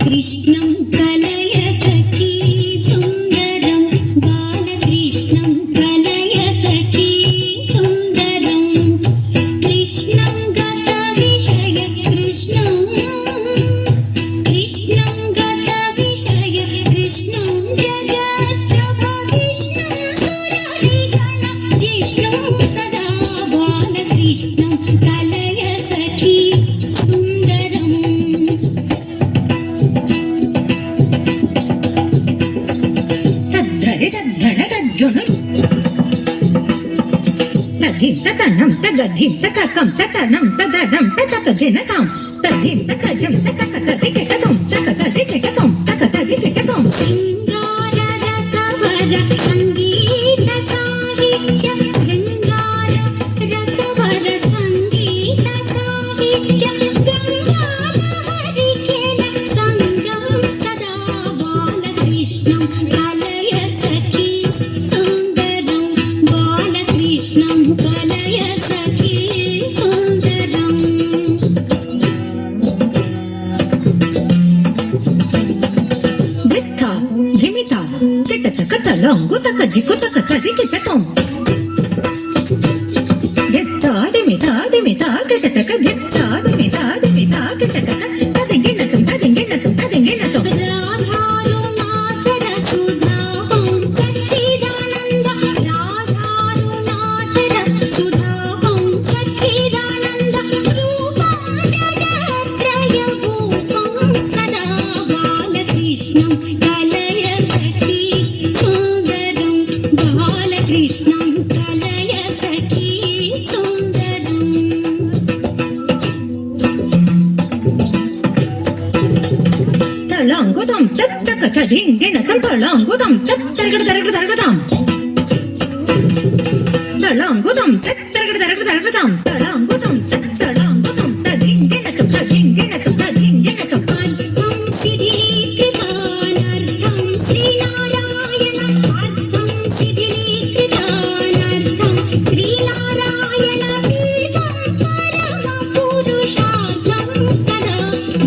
కృష్ణం కలయ సఖీ సుందరం బాలకృష్ణం కలయ సఖీ సుందరం కృష్ణం గత విషయ కృష్ణం కృష్ణం గత విషయ కృష్ణం జగత్ప్రభ విష్ణుం సురరిగణ జిష్ణుం సదా బాలకృష్ణం కలయ సఖీ సుందరం తగిం తగధిం తకకం తకనం తదనం తకజనకం తగిం తకజం తకకదికెకతం తకకదికెకతం తకకదికెకతం సింగార రసవర సంగీత సాహిత్య శృంగార రసవర సంగీత సాహిత్య గంగాధర హరికేల సంగం సదా బాలకృష్ణం కలయ సఖీ సుందరం బాలకృష్ణం కలయ సఖీ సుందరం దిత్త జిమిత కిటచక తలంగు తక జికు తక కదికి తకం దిత్త దిమిత దిమిత కిటచక దిత్త దిమిత దిమిత కిటచక తదింగినసం తదింగినసం తదింగినసం రాధారునాథర సుధాహం సచ్చిదానంద రాధారునాథర సుధాహం సచ్చిదానంద రూపం జగత్రయ భూపం సదా బాలకృష్ణం కలయ సఖీ సుందరం బాలకృష్ణం కలయ సఖీ సుందరం తళంగుదం తత్తక తదింగినసం తళంగుదం తత్తరగడ తరగడ తరగదాం తళంగుదం తత్తరగడ తరగడ తరగదాం తళంగుదం తళంగుదం తదింగినసం తదింగినసం తదింగినసం అర్థం శిథిలీకృతానర్థం శ్రీనారాయణ అర్థం శిథిలీకృతానర్థం శ్రీనారాయణ తీర్థం పరమ పురుషార్థం సదా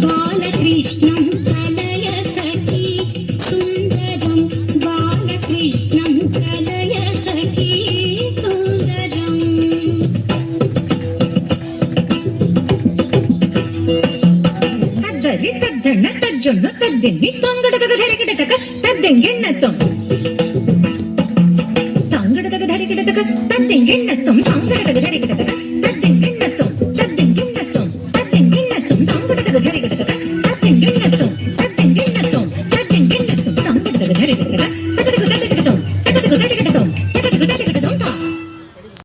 బాలకృష్ణం కలయ సఖీ సుందరం బాలకృష్ణం కలయ సఖీ సుందరం తద్దరి తద్దన్న తజ్జొన్న తద్దింగి తొంగడగ ధరికిటక తద్దింగిన్నత్తం తంగడగ ధరికిటక తద్దింగిన్నత్తం తంగడగ ధరికిటక తద్దింగిన్నత్తం తద్దింగిన్నత్తం తద్దింగిన్నత్తం తంగడగ ధరికిటక తద్దింగిన్నత్తం